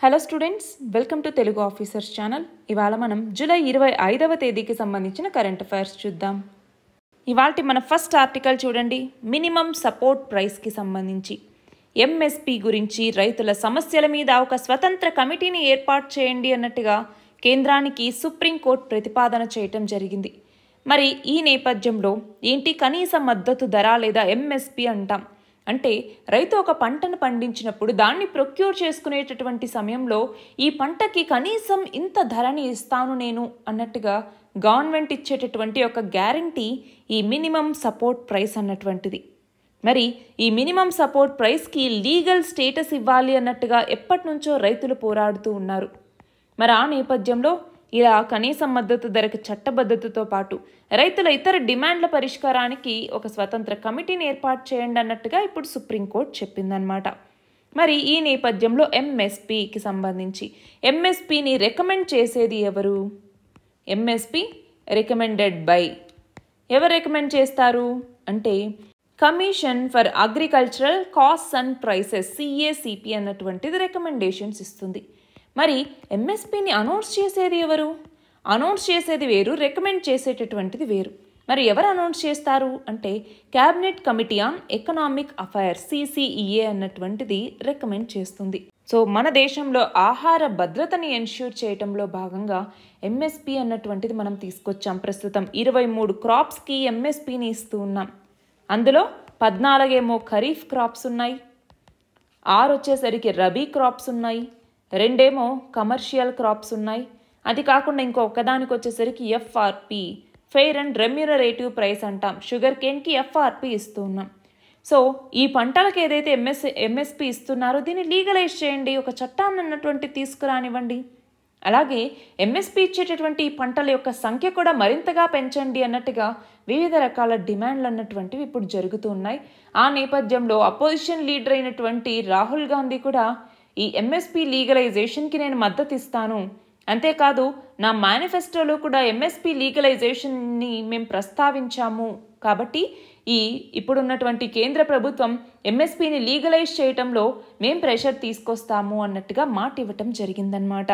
Hello students, welcome to Telugu officers channel. ఇవాళ మనం July 25వ తేదీకి సంబంధించిన కరెంట్ అఫైర్స్ చూద్దాం. ఇవాల్టి మన ఫస్ట్ ఆర్టికల్ చూడండి. మినిమం సపోర్ట్ ప్రైస్కి సంబంధించి ఎంఎస్పి గురించి రైతుల సమస్యల మీద ఒక స్వతంత్ర కమిటీని ఏర్పాటు చేయండి అన్నట్టుగా కేంద్రానికి సుప్రీంకోర్టు ప్రతిపాదన చేయటం జరిగింది. మరి ఈ నేపథ్యంలో ఏంటి కనీస మద్దతు ధర లేదా ఎంఎస్పి అంటాం. అంటే రైతు ఒక పంటను పండించినప్పుడు దాన్ని ప్రొక్యూర్ చేసుకునేటటువంటి సమయంలో ఈ పంటకి కనీసం ఇంత ధరని ఇస్తాను నేను అన్నట్టుగా గవర్నమెంట్ ఇచ్చేటటువంటి ఒక గ్యారంటీ ఈ మినిమం సపోర్ట్ ప్రైస్ అన్నటువంటిది. మరి ఈ మినిమం సపోర్ట్ ప్రైస్కి లీగల్ స్టేటస్ ఇవ్వాలి అన్నట్టుగా ఎప్పటి నుంచో రైతులు పోరాడుతూ ఉన్నారు. మరి ఆ నేపథ్యంలో ఇలా కనీస మద్దతు ధరకు చట్టబద్ధతతో పాటు రైతుల ఇతర డిమాండ్ల పరిష్కారానికి ఒక స్వతంత్ర కమిటీని ఏర్పాటు చేయండి అన్నట్టుగా ఇప్పుడు సుప్రీంకోర్టు చెప్పిందనమాట. మరి ఈ నేపథ్యంలో ఎంఎస్పికి సంబంధించి ఎంఎస్పిని రికమెండ్ చేసేది ఎవరు? ఎంఎస్పి రికమెండెడ్ బై ఎవరు రికమెండ్ చేస్తారు అంటే commission for agricultural costs and prices CACP అన్నటువంటిది రికమెండేషన్స్ ఇస్తుంది. మరి ఎంఎస్పిని అనౌన్స్ చేసేది ఎవరు? అనౌన్స్ చేసేది వేరు, రికమెండ్ చేసేటటువంటిది వేరు. మరి ఎవరు అనౌన్స్ చేస్తారు అంటే cabinet committee on economic affairs CCEA అన్నటువంటిది రికమెండ్ చేస్తుంది. సో మన దేశంలో ఆహార భద్రతని ఎన్ష్యూర్ చేయటంలో భాగంగా ఎంఎస్పి అన్నటువంటిది మనం తీసుకొచ్చాం. ప్రస్తుతం 23 క్రాప్స్కి ఎంఎస్పిని ఇస్తూ ఉన్నాం. అందులో 14 ఏమో ఖరీఫ్ క్రాప్స్ ఉన్నాయి, 6 వచ్చేసరికి రబీ క్రాప్స్ ఉన్నాయి, 2 ఏమో కమర్షియల్ క్రాప్స్ ఉన్నాయి. అది కాకుండా ఇంకో ఒకదానికి వచ్చేసరికి FRP fair and remunerative price అంటాం. షుగర్ కేన్కి FRP ఇస్తూ ఉన్నాం. సో ఈ పంటలకు ఏదైతే ఎంఎస్పి ఇస్తున్నారో దీన్ని లీగలైజ్ చేయండి, ఒక చట్టాన్ని అన్నటువంటి తీసుకురానివ్వండి. అలాగే ఎంఎస్పి ఇచ్చేటటువంటి ఈ పంటల యొక్క సంఖ్య కూడా మరింతగా పెంచండి అన్నట్టుగా వివిధ రకాల డిమాండ్లు అన్నటువంటివి ఇప్పుడు జరుగుతూ ఉన్నాయి. ఆ నేపథ్యంలో అపోజిషన్ లీడర్ అయినటువంటి రాహుల్ గాంధీ కూడా ఈ ఎంఎస్పి లీగలైజేషన్కి నేను మద్దతు ఇస్తాను, అంతేకాదు నా మేనిఫెస్టోలో కూడా ఎంఎస్పి లీగలైజేషన్ని మేము ప్రస్తావించాము, కాబట్టి ఇప్పుడున్నటువంటి కేంద్ర ప్రభుత్వం ఎంఎస్పిని లీగలైజ్ చేయటంలో మేము ప్రెషర్ తీసుకొస్తాము అన్నట్టుగా మాట ఇవ్వటం జరిగిందనమాట.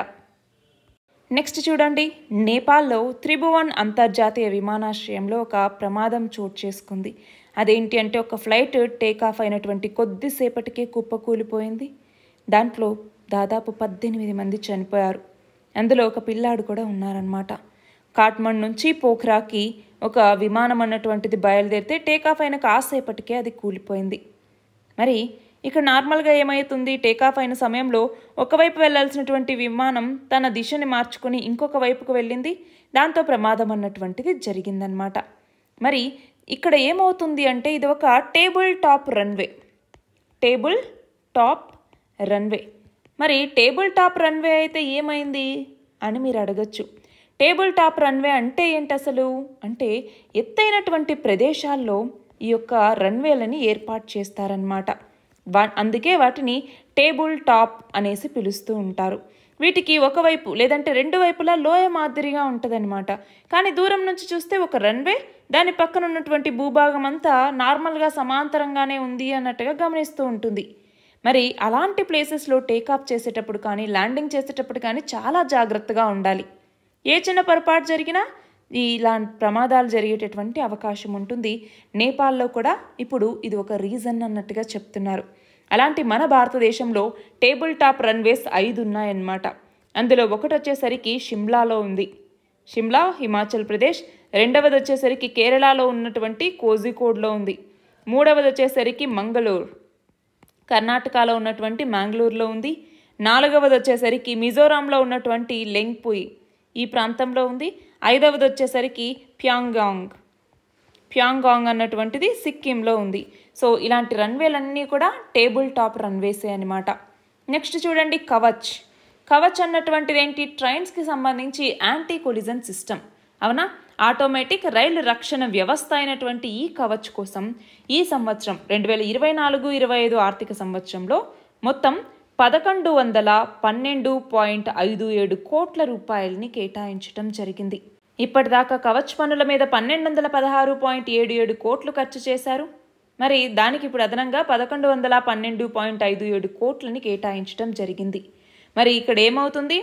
నెక్స్ట్ చూడండి, నేపాల్లో త్రిభువన్ అంతర్జాతీయ విమానాశ్రయంలో ఒక ప్రమాదం చోటు చేసుకుంది. అదేంటి అంటే ఒక ఫ్లైట్ టేకాఫ్ అయినటువంటి కొద్దిసేపటికే కుప్పకూలిపోయింది. దాంట్లో దాదాపు 18 మంది చనిపోయారు. అందులో ఒక పిల్లాడు కూడా ఉన్నారనమాట. కాట్మండ్ నుంచి పోఖ్రాకి ఒక విమానం అన్నటువంటిది బయలుదేరితే టేకాఫ్ అయిన కాసేపటికే అది కూలిపోయింది. మరి ఇక్కడ నార్మల్గా ఏమవుతుంది, టేకాఫ్ అయిన సమయంలో ఒకవైపు వెళ్లాల్సినటువంటి విమానం తన దిశని మార్చుకుని ఇంకొక వైపుకు వెళ్ళింది. దాంతో ప్రమాదం అన్నటువంటిది జరిగిందనమాట. మరి ఇక్కడ ఏమవుతుంది అంటే ఇది ఒక టేబుల్ టాప్ రన్వే. మరి టేబుల్ టాప్ రన్వే అయితే ఏమైంది అని మీరు అడగచ్చు. టేబుల్ టాప్ రన్వే అంటే ఏంటి అసలు అంటే ఎత్తైనటువంటి ప్రదేశాల్లో ఈ యొక్క రన్వేలని ఏర్పాటు చేస్తారనమాట. అందుకే వాటిని టేబుల్ టాప్ అనేసి పిలుస్తూ ఉంటారు. వీటికి ఒకవైపు లేదంటే 2 వైపులా లోయ మాదిరిగా ఉంటుందన్నమాట. కానీ దూరం నుంచి చూస్తే ఒక రన్వే, దాని పక్కన ఉన్నటువంటి భూభాగం అంతా నార్మల్గా సమాంతరంగానే ఉంది అన్నట్టుగా గమనిస్తూ ఉంటుంది. మరి అలాంటి ప్లేసెస్లో టేకాఫ్ చేసేటప్పుడు కానీ ల్యాండింగ్ చేసేటప్పుడు కానీ చాలా జాగ్రత్తగా ఉండాలి. ఏ చిన్న పొరపాటు జరిగినా ఇలాంటి ప్రమాదాలు జరిగేటటువంటి అవకాశం ఉంటుంది. నేపాల్లో కూడా ఇప్పుడు ఇది ఒక రీజన్ అన్నట్టుగా చెప్తున్నారు. అలాంటి మన భారతదేశంలో టేబుల్ టాప్ రన్వేస్ 5 ఉన్నాయన్నమాట. అందులో ఒకటి వచ్చేసరికి షిమ్లాలో ఉంది, షిమ్లా హిమాచల్ ప్రదేశ్. 2వది వచ్చేసరికి కేరళలో ఉన్నటువంటి కోజికోడ్లో ఉంది. 3వది వచ్చేసరికి మంగళూరు కర్ణాటకలో ఉన్నటువంటి మ్యాంగ్లూరులో ఉంది. 4వది వచ్చేసరికి మిజోరాంలో ఉన్నటువంటి లెంగ్పుయి ఈ ప్రాంతంలో ఉంది. 5వది వచ్చేసరికి ప్యాంగాంగ్ అన్నటువంటిది సిక్కింలో ఉంది. సో ఇలాంటి రన్వేలన్నీ కూడా టేబుల్ టాప్ రన్వేసే అనమాట. నెక్స్ట్ చూడండి, కవచ్ అన్నటువంటిది ఏంటి? ట్రైన్స్కి సంబంధించి యాంటీ కొలిజన్ సిస్టమ్, అవునా, ఆటోమేటిక్ రైలు రక్షణ వ్యవస్థ అయినటువంటి ఈ కవచ్ కోసం ఈ సంవత్సరం 2024-25 ఆర్థిక సంవత్సరంలో మొత్తం 1112.57 కోట్ల రూపాయలని కేటాయించడం జరిగింది. ఇప్పటిదాకా కవచ్ పనుల మీద 1216.77 కోట్లు ఖర్చు చేశారు. మరి దానికి ఇప్పుడు అదనంగా 1112.57 కోట్లని కేటాయించడం జరిగింది. మరి ఇక్కడ ఏమవుతుంది,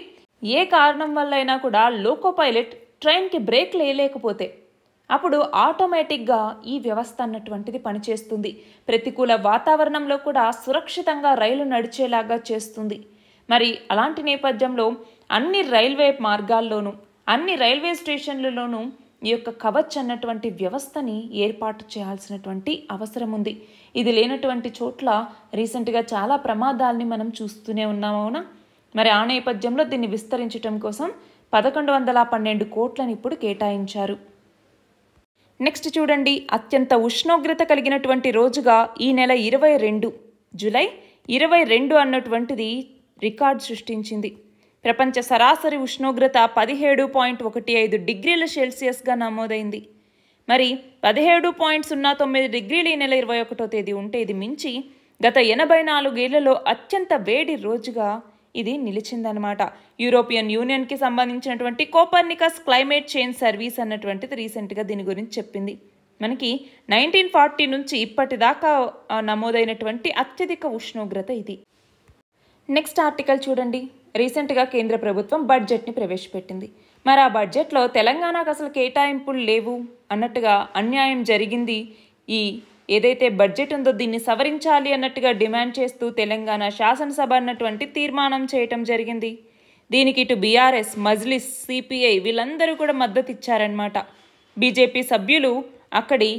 ఏ కారణం వల్ల అయినా కూడా లోకో పైలట్ ట్రైన్కి బ్రేక్ వేయలేకపోతే అప్పుడు ఆటోమేటిక్గా ఈ వ్యవస్థ అన్నటువంటిది పనిచేస్తుంది. ప్రతికూల వాతావరణంలో కూడా సురక్షితంగా రైలు నడిచేలాగా చేస్తుంది. మరి అలాంటి నేపథ్యంలో అన్ని రైల్వే మార్గాల్లోనూ అన్ని రైల్వే స్టేషన్లలోనూ ఈ యొక్క కవచ్ అన్నటువంటి వ్యవస్థని ఏర్పాటు చేయాల్సినటువంటి అవసరం ఉంది. ఇది లేనటువంటి చోట్ల రీసెంట్గా చాలా ప్రమాదాలని మనం చూస్తూనే ఉన్నాము. అవునా? మరి ఆ నేపథ్యంలో దీన్ని విస్తరించడం కోసం 1112 కోట్లను ఇప్పుడు కేటాయించారు. నెక్స్ట్ చూడండి, అత్యంత ఉష్ణోగ్రత కలిగినటువంటి రోజుగా ఈ నెల 22 జూలై 22 అన్నటువంటిది రికార్డు సృష్టించింది. ప్రపంచ సరాసరి ఉష్ణోగ్రత 17.15 డిగ్రీల సెల్సియస్గా నమోదైంది. మరి 17.09 డిగ్రీలు ఈ నెల 21వ తేదీ ఉంటే ఇది మించి గత 84 ఏళ్లలో అత్యంత వేడి రోజుగా ఇది నిలిచిందనమాట. యూరోపియన్ యూనియన్కి సంబంధించినటువంటి కోపర్నికస్ క్లైమేట్ చేంజ్ సర్వీస్ అన్నటువంటిది రీసెంట్గా దీని గురించి చెప్పింది. మనకి 1940 నుంచి ఇప్పటిదాకా నమోదైనటువంటి అత్యధిక ఉష్ణోగ్రత ఇది. నెక్స్ట్ ఆర్టికల్ చూడండి, రీసెంట్గా కేంద్ర ప్రభుత్వం బడ్జెట్ని ప్రవేశపెట్టింది. మరి ఆ బడ్జెట్లో తెలంగాణకు అసలు కేటాయింపులు లేవు అన్నట్టుగా అన్యాయం జరిగింది. ఈ ఏదైతే బడ్జెట్ ఉందో దీన్ని సవరించాలి అన్నట్టుగా డిమాండ్ చేస్తూ తెలంగాణ శాసనసభ అన్నటువంటి తీర్మానం చేయటం జరిగింది. దీనికి ఇటు బీఆర్ఎస్, మజ్లిస్, సిపిఐ వీళ్ళందరూ కూడా మద్దతు ఇచ్చారనమాట. బీజేపీ సభ్యులు అక్కడి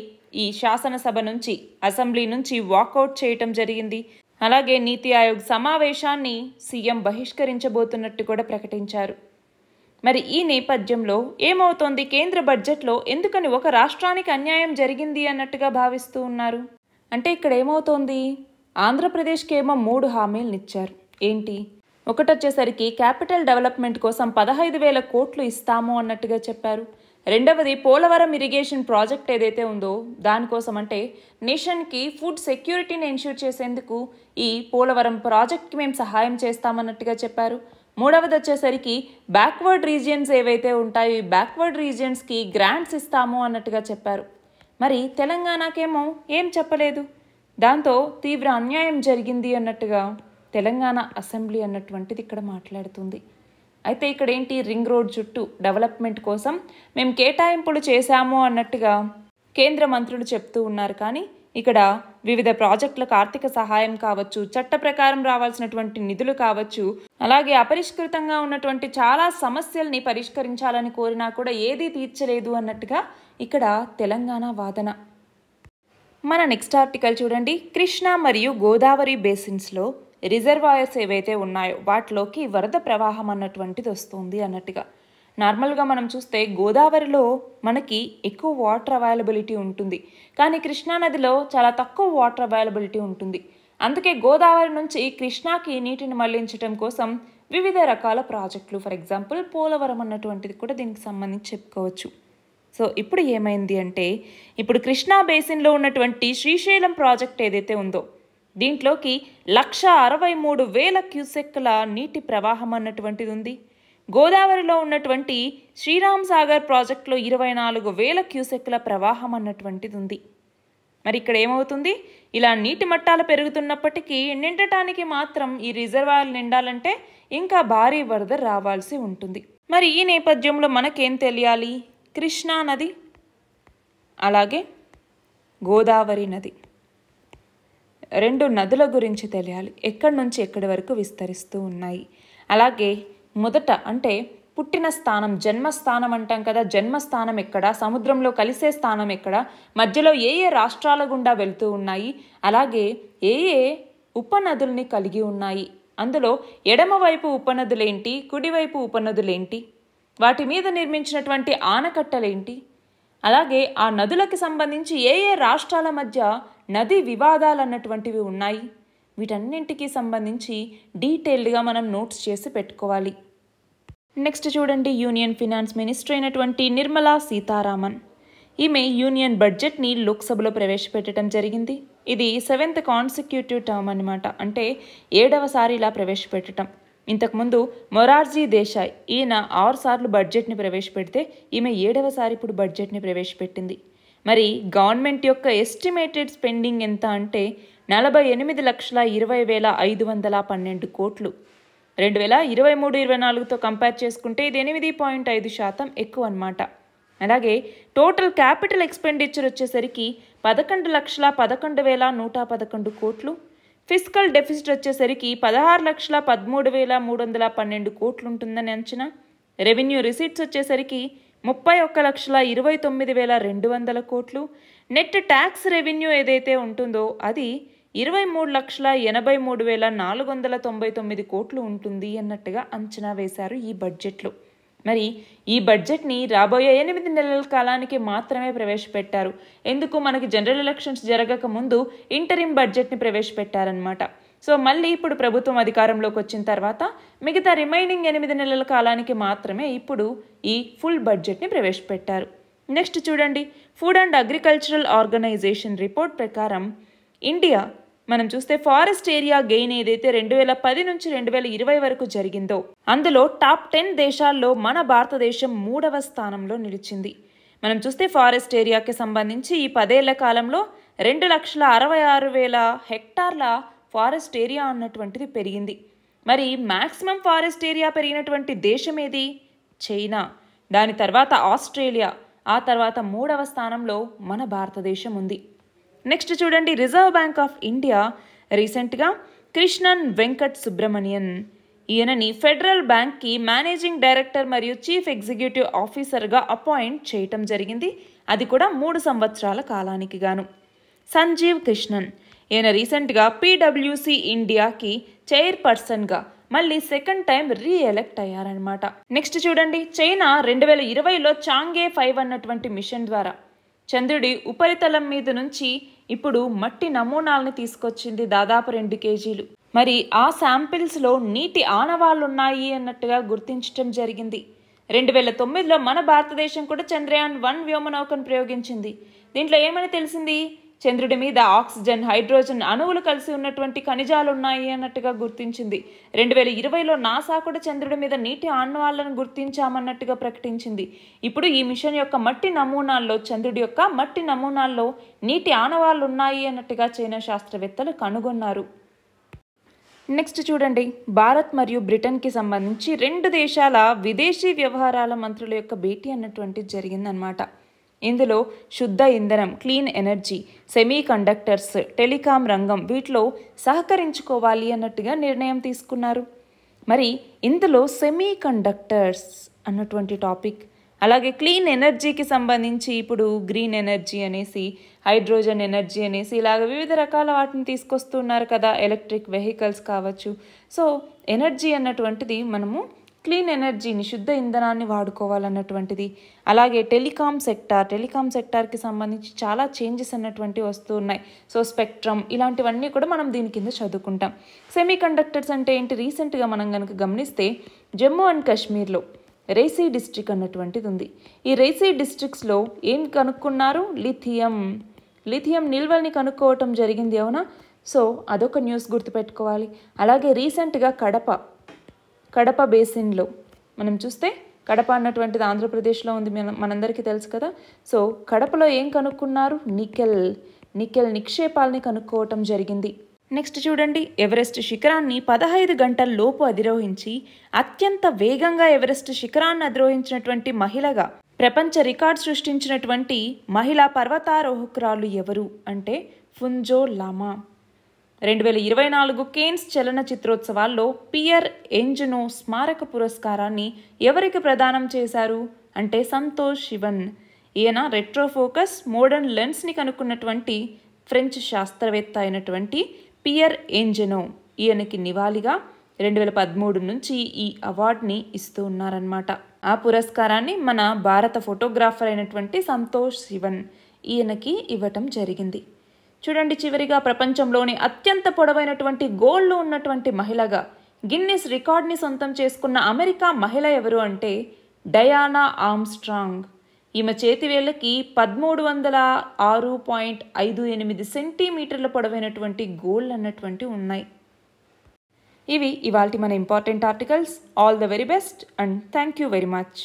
ఈ శాసనసభ నుంచి, అసెంబ్లీ నుంచి వాకౌట్ చేయటం జరిగింది. అలాగే నీతి ఆయోగ్ సమావేశాన్ని సీఎం బహిష్కరించబోతున్నట్టు కూడా ప్రకటించారు. మరి ఈ నేపథ్యంలో ఏమవుతోంది, కేంద్ర బడ్జెట్లో ఎందుకని ఒక రాష్ట్రానికి అన్యాయం జరిగింది అన్నట్టుగా భావిస్తూ ఉన్నారు. అంటే ఇక్కడ ఏమవుతోంది, ఆంధ్రప్రదేశ్కి ఏమో 3 హామీలను ఇచ్చారు. ఏంటి, ఒకటి వచ్చేసరికి క్యాపిటల్ డెవలప్మెంట్ కోసం 15,000 కోట్లు ఇస్తాము అన్నట్టుగా చెప్పారు. రెండవది పోలవరం ఇరిగేషన్ ప్రాజెక్ట్ ఏదైతే ఉందో దానికోసం, అంటే నేషన్కి ఫుడ్ సెక్యూరిటీని ఎన్ష్యూర్ చేసేందుకు ఈ పోలవరం ప్రాజెక్ట్కి మేము సహాయం చేస్తామన్నట్టుగా చెప్పారు. మూడవది వచ్చేసరికి బ్యాక్వర్డ్ రీజియన్స్ ఏవైతే ఉంటాయో ఈ బ్యాక్వర్డ్ రీజియన్స్కి గ్రాంట్స్ ఇస్తాము అన్నట్టుగా చెప్పారు. మరి తెలంగాణకేమో ఏం చెప్పలేదు. దాంతో తీవ్ర అన్యాయం జరిగింది అన్నట్టుగా తెలంగాణ అసెంబ్లీ అన్నటువంటిది ఇక్కడ మాట్లాడుతుంది. అయితే ఇక్కడ ఏంటి, రింగ్ రోడ్ చుట్టూ డెవలప్మెంట్ కోసం మేము కేటాయింపులు చేశాము అన్నట్టుగా కేంద్ర మంత్రులు చెప్తూ ఉన్నారు. కానీ ఇక్కడ వివిధ ప్రాజెక్టులకు ఆర్థిక సహాయం కావచ్చు, చట్ట ప్రకారం రావాల్సినటువంటి నిధులు కావచ్చు, అలాగే అపరిష్కృతంగా ఉన్నటువంటి చాలా సమస్యల్ని పరిష్కరించాలని కోరినా కూడా ఏదీ తీర్చలేదు అన్నట్టుగా ఇక్కడ తెలంగాణ వాదన. మన నెక్స్ట్ ఆర్టికల్ చూడండి, కృష్ణా మరియు గోదావరి బేసిన్స్లో రిజర్వాయర్స్ ఏవైతే ఉన్నాయో వాటిలోకి వరద ప్రవాహం అన్నటువంటిది వస్తుంది అన్నట్టుగా. నార్మల్గా మనం చూస్తే గోదావరిలో మనకి ఎక్కువ వాటర్ అవైలబిలిటీ ఉంటుంది, కానీ కృష్ణానదిలో చాలా తక్కువ వాటర్ అవైలబిలిటీ ఉంటుంది. అందుకే గోదావరి నుంచి కృష్ణాకి నీటిని మళ్లించడం కోసం వివిధ రకాల ప్రాజెక్టులు, ఫర్ ఎగ్జాంపుల్ పోలవరం అన్నటువంటిది కూడా దీనికి సంబంధించి చెప్పుకోవచ్చు. సో ఇప్పుడు ఏమైంది అంటే, ఇప్పుడు కృష్ణా బేసిన్లో ఉన్నటువంటి శ్రీశైలం ప్రాజెక్ట్ ఏదైతే ఉందో దీంట్లోకి 163,000 క్యూసెక్ల నీటి ప్రవాహం అన్నటువంటిది ఉంది. గోదావరిలో ఉన్నటువంటి శ్రీరామ్ సాగర్ ప్రాజెక్టులో 24,000 క్యూసెక్ల ప్రవాహం అన్నటువంటిది ఉంది. మరి ఇక్కడ ఏమవుతుంది, ఇలా నీటి మట్టాలు పెరుగుతున్నప్పటికీ నిండటానికి మాత్రం ఈ రిజర్వాయర్లు నిండాలంటే ఇంకా భారీ వరద రావాల్సి ఉంటుంది. మరి ఈ నేపథ్యంలో మనకేం తెలియాలి, కృష్ణా నది అలాగే గోదావరి నది 2 నదుల గురించి తెలియాలి, ఎక్కడి నుంచి ఎక్కడి వరకు విస్తరిస్తూ ఉన్నాయి. అలాగే మొదట అంటే పుట్టిన స్థానం, జన్మస్థానం అంటాం కదా, జన్మస్థానం ఎక్కడ, సముద్రంలో కలిసే స్థానం ఎక్కడ, మధ్యలో ఏ ఏ రాష్ట్రాల గుండా వెళ్తూ ఉన్నాయి, అలాగే ఏ ఏ ఉపనదుల్ని కలిగి ఉన్నాయి, అందులో ఎడమవైపు ఉపనదులేంటి, కుడివైపు ఉపనదులేంటి, వాటి మీద నిర్మించినటువంటి ఆనకట్టలేంటి, అలాగే ఆ నదులకి సంబంధించి ఏ ఏ రాష్ట్రాల మధ్య నదీ వివాదాలు అన్నటువంటివి ఉన్నాయి, వీటన్నింటికి సంబంధించి డీటెయిల్డ్గా మనం నోట్స్ చేసి పెట్టుకోవాలి. నెక్స్ట్ చూడండి, యూనియన్ ఫినాన్స్ మినిస్టర్ అయినటువంటి నిర్మలా సీతారామన్, ఈమె యూనియన్ బడ్జెట్ని లోక్సభలో ప్రవేశపెట్టడం జరిగింది. ఇది 7th కాన్సిక్యూటివ్ టర్మ్ అనమాట, అంటే 7వసారి ఇలా ప్రవేశపెట్టడం. ఇంతకుముందు మొరార్జీ దేశాయ్ ఈయన 6 సార్లు బడ్జెట్ని ప్రవేశపెడితే ఈమె 7వసారి ఇప్పుడు బడ్జెట్ని ప్రవేశపెట్టింది. మరి గవర్నమెంట్ యొక్క ఎస్టిమేటెడ్ స్పెండింగ్ ఎంత అంటే 48,20,512 కోట్లు. 2023-24తో కంపేర్ చేసుకుంటే ఇది 8.5% ఎక్కువ అన్నమాట. అలాగే టోటల్ క్యాపిటల్ ఎక్స్పెండిచర్ వచ్చేసరికి 11,11,111 కోట్లు. ఫిజికల్ డెఫిసిట్ వచ్చేసరికి 16,13,312 కోట్లు ఉంటుందని అంచనా. రెవెన్యూ రిసీట్స్ వచ్చేసరికి 31,29,200 కోట్లు. నెట్ ట్యాక్స్ రెవెన్యూ ఏదైతే ఉంటుందో అది 23,83,499 కోట్లు ఉంటుంది అన్నట్టుగా అంచనా వేశారు ఈ బడ్జెట్లో. మరి ఈ బడ్జెట్ని రాబోయే 8 నెలల కాలానికి మాత్రమే ప్రవేశపెట్టారు. ఎందుకు, మనకి జనరల్ ఎలక్షన్స్ జరగక ముందు ఇంటరిమ్ బడ్జెట్ని ప్రవేశపెట్టారనమాట. సో మళ్ళీ ఇప్పుడు ప్రభుత్వం అధికారంలోకి వచ్చిన తర్వాత మిగతా రిమైనింగ్ 8 నెలల కాలానికి మాత్రమే ఇప్పుడు ఈ ఫుల్ బడ్జెట్ని ప్రవేశపెట్టారు. నెక్స్ట్ చూడండి, food and agricultural organisation report ప్రకారం ఇండియా మనం చూస్తే ఫారెస్ట్ ఏరియా గెయిన్ ఏదైతే 2010 నుంచి 2020 వరకు జరిగిందో అందులో టాప్ 10 దేశాల్లో మన భారతదేశం 3వ స్థానంలో నిలిచింది. మనం చూస్తే ఫారెస్ట్ ఏరియాకి సంబంధించి ఈ 10 ఏళ్ల కాలంలో 2,66,000 హెక్టార్ల ఫారెస్ట్ ఏరియా అన్నటువంటిది పెరిగింది. మరి మ్యాక్సిమం ఫారెస్ట్ ఏరియా పెరిగినటువంటి దేశం ఏది? చైనా. దాని తర్వాత ఆస్ట్రేలియా. ఆ తర్వాత 3వ స్థానంలో మన భారతదేశం ఉంది. నెక్స్ట్ చూడండి, రిజర్వ్ బ్యాంక్ ఆఫ్ ఇండియా రీసెంట్గా కృష్ణన్ వెంకట్ సుబ్రమణియన్ ఈయనని ఫెడరల్ బ్యాంక్కి మేనేజింగ్ డైరెక్టర్ మరియు చీఫ్ ఎగ్జిక్యూటివ్ ఆఫీసర్గా అపాయింట్ చేయటం జరిగింది. అది కూడా 3 సంవత్సరాల కాలానికి గాను. సంజీవ్ కృష్ణన్ ఈయన రీసెంట్గా పీడబ్ల్యూసీ ఇండియాకి చైర్పర్సన్గా మళ్ళీ సెకండ్ టైం రీఎలెక్ట్ అయ్యారనమాట. నెక్స్ట్ చూడండి, చైనా 2020లో చాంగే 5 అన్నటువంటి మిషన్ ద్వారా చంద్రుడి ఉపరితలం మీద నుంచి ఇప్పుడు మట్టి నమూనాలని తీసుకొచ్చింది, దాదాపు 2 కేజీలు. మరి ఆ శాంపిల్స్లో నీటి ఆనవాళ్ళు ఉన్నాయి అన్నట్టుగా గుర్తించడం జరిగింది. 2009లో మన భారతదేశం కూడా చంద్రయాన్ 1 వ్యోమనౌకను ప్రయోగించింది. దీంట్లో ఏమని తెలిసింది? చంద్రుడి మీద ఆక్సిజన్, హైడ్రోజన్ అణువులు కలిసి ఉన్నటువంటి ఖనిజాలు ఉన్నాయి అన్నట్టుగా గుర్తించింది. 2020లో నాసా కూడా చంద్రుడి మీద నీటి ఆనవాళ్లను గుర్తించామన్నట్టుగా ప్రకటించింది. ఇప్పుడు ఈ మిషన్ యొక్క మట్టి నమూనాల్లో, చంద్రుడి యొక్క మట్టి నమూనాల్లో నీటి ఆనవాళ్లు ఉన్నాయి అన్నట్టుగా చైనా శాస్త్రవేత్తలు కనుగొన్నారు. నెక్స్ట్ చూడండి, భారత్ మరియు బ్రిటన్కి సంబంధించి 2 దేశాల విదేశీ వ్యవహారాల మంత్రుల యొక్క భేటీ అన్నటువంటిది జరిగిందనమాట. ఇందులో శుద్ధ ఇంధనం, clean energy, semi conductors, telecom రంగం వీటిలో సహకరించుకోవాలి అన్నట్టుగా నిర్ణయం తీసుకున్నారు. మరి ఇందులో సెమీ కండక్టర్స్ అన్నటువంటి టాపిక్, అలాగే క్లీన్ ఎనర్జీకి సంబంధించి ఇప్పుడు గ్రీన్ ఎనర్జీ అనేసి, హైడ్రోజన్ ఎనర్జీ అనేసి ఇలాగ వివిధ రకాల వాటిని తీసుకొస్తున్నారు కదా, ఎలక్ట్రిక్ వెహికల్స్ కావచ్చు. సో ఎనర్జీ అన్నటువంటిది మనము క్లీన్ ఎనర్జీని, శుద్ధ ఇంధనాన్ని వాడుకోవాలన్నటువంటిది. అలాగే టెలికాం సెక్టార్కి సంబంధించి చాలా చేంజెస్ అన్నటువంటివి వస్తూ ఉన్నాయి. సో స్పెక్ట్రమ్ ఇలాంటివన్నీ కూడా మనం దీని కింద చదువుకుంటాం. సెమీ కండక్టర్స్ అంటే ఏంటి? రీసెంట్గా మనం కనుక గమనిస్తే జమ్మూ అండ్ కాశ్మీర్లో రైసీ డిస్ట్రిక్ట్ అన్నటువంటిది ఉంది. ఈ రైసీ డిస్ట్రిక్ట్స్లో ఏం కనుక్కున్నారు? లిథియం నిల్వల్ని కనుక్కోవటం జరిగింది, అవునా? సో అదొక న్యూస్ గుర్తుపెట్టుకోవాలి. అలాగే రీసెంట్గా కడప బేసిన్లో మనం చూస్తే, కడప అన్నటువంటిది ఆంధ్రప్రదేశ్లో ఉంది, మనందరికీ తెలుసు కదా. సో కడపలో ఏం కనుక్కున్నారు? నికెల్ నిక్షేపాలని కనుక్కోవటం జరిగింది. నెక్స్ట్ చూడండి, ఎవరెస్ట్ శిఖరాన్ని 15 గంటల లోపు అధిరోహించి అత్యంత వేగంగా ఎవరెస్ట్ శిఖరాన్ని అధిరోహించినటువంటి మహిళగా ప్రపంచ రికార్డ్ సృష్టించినటువంటి మహిళా పర్వతారోహకురాలు ఎవరు అంటే ఫుంజో లామా. 2024 కేన్స్ చలనచిత్రోత్సవాల్లో పియర్ ఎంజనో స్మారక పురస్కారాన్ని ఎవరికి ప్రదానం చేశారు అంటే సంతోష్ శివన్. ఈయన రెట్రోఫోకస్ మోడర్న్ లెన్స్ని కనుక్కున్నటువంటి ఫ్రెంచ్ శాస్త్రవేత్త అయినటువంటి పియర్ ఎంజనో. ఈయనకి నివాళిగా 2013 నుంచి ఈ అవార్డుని ఇస్తూ ఉన్నారనమాట. ఆ పురస్కారాన్ని మన భారత ఫోటోగ్రాఫర్ అయినటువంటి సంతోష్ శివన్ ఈయనకి ఇవ్వటం జరిగింది. చూడండి, చివరిగా ప్రపంచంలోని అత్యంత పొడవైనటువంటి గోళ్ళు ఉన్నటువంటి మహిళగా గిన్నిస్ రికార్డ్ని సొంతం చేసుకున్న అమెరికా మహిళ ఎవరు అంటే డయానా ఆర్మ్స్ట్రాంగ్. ఈమె చేతివేళ్ళకి 1306.58 సెంటీమీటర్ల పొడవైనటువంటి గోళ్ళు అన్నటువంటి ఉన్నాయి. ఇవి ఇవాల్టి మన important articles. All the very best and thank you very much.